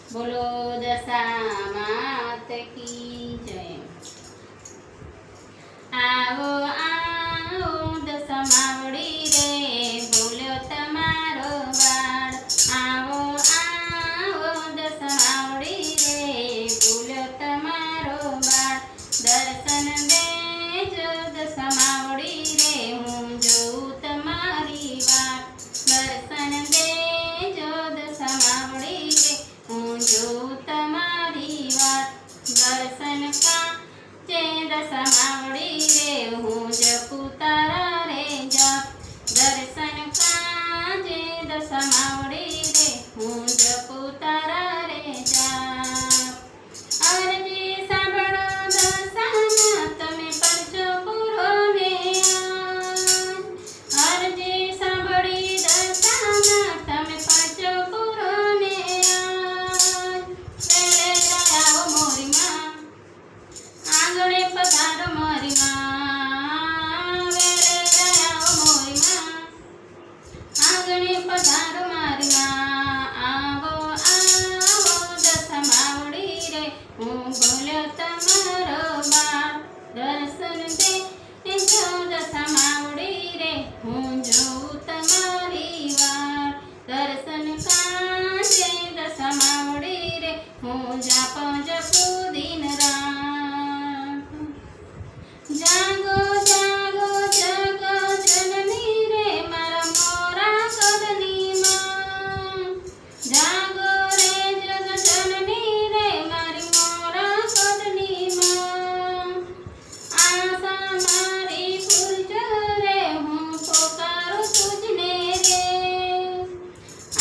બોલો દશા માત કી જય। આવો આવો દશા માવડી રે, બોલ્યો તમારો બાળ। આવો આવો દશા માવડી રે, બોલ્યો તમારો બાળ। દર્શન દેજો દશા માવડી રે, હું જોઉં તમારી વાટ। દર્શન દેજો દશા માવડી રે, હું જોઉં તમારી વાટ। દર્શન કાંચે દશા માવડી રે, હું જપું તારા રે જાપ। દર્શન કાંચે દશા માવડી રે, હું જપું તારા રે જાપ। અરજી સાંભળો દશામાં તમે પરચો પૂરો ને આજ। અરજી સાંભળી દશામાં તમે પરચો પૂરો ને આજ। વેલે આવો મોરી માં, આંગણે પધારો મારી માં। વેલે આવો મોરી માં, આંગણે પધારો મારી માં। આવો આવો દશા માવડી રે, હું બોલ્યો તમારો બાળ। દર્શન દેજો દશા માવડી રે, હું જોઉં તમારી વાટ। દર્શન કાંચે દશા માવડી રે, હું જાપ જપું દિન રાત। જાગો જાગો જાગો જનની રે, મારા મોરા કદની માં। જાગો રે જગ જનની રે, મારી મોરા કદની માં। આશા મારી પૂરજો રે, હું પોકારું તુજને રે।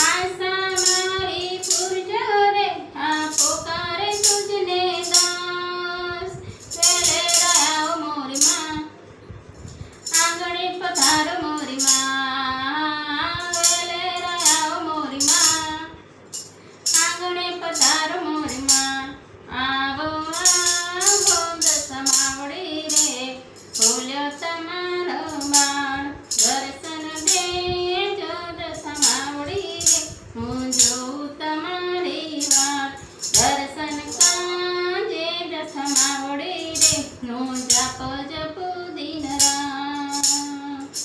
આશા મારી પૂરજો રે, આ પોકારે તુજને દાસ। વેલે આવો મોરી માં, આંગણે પધારો મોરી માં। વેલે આવો મોરી માં, આંગણે પધારો મોરી માં। આવો આવો દશા માવડી રે, બોલ્યો તમારો બાળ। દર્શન દેજો દશા માવડી રે, હું જોઉં તમારી વાટ। દર્શન કાંચે દશા માવડી રે, હું જાપ જપું દિન રાત।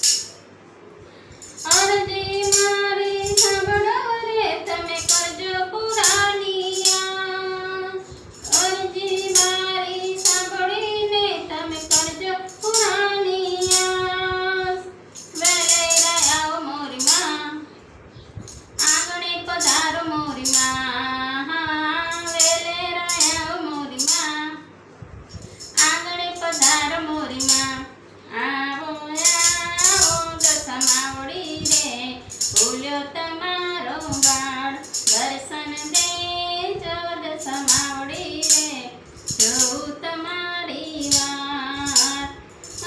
અરજી મારી સાંભળો રે, તમે કરજો પુરાની આસ। અરજી મારી સાંભળીને તમે કરજો પુરાની આસ। વેલે આવો મોરી માં, આંગણે પધારો મોરી માં। વેલે આવો મોરી માં, આંગણે પધારો મોરી માં। આવો આવો દશા માવડી રે, બોલ્યો તમારો બાળ। દર્શન દેજો દશા માવડી રે, જોઉં તમારી વાટ।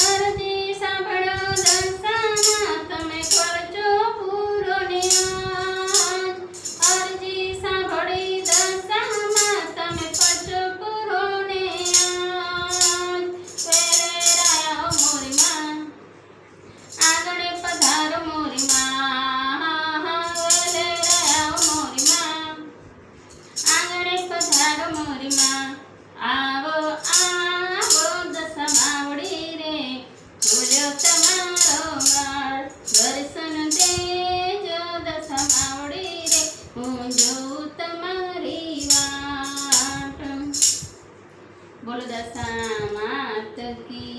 અરજી સાંભળો દશામાં તમે કરજો પૂરો ને આજ। અરજી સાંભળી દશામાં તમે કરજો પૂરો ને આજ। વેલે આવો મોરી માં, આંગણે પધારો મોરી માં। વેલે આવો મોરી માં, આંગણે પધારો મોરી માં। આવો આવો દશા માવડી રે, બોલ્યો તમારો બાળ। દર્શન દેજો દશા માવડી રે, હું જોઉં તમારી વાટ। બોલો દશા માત કી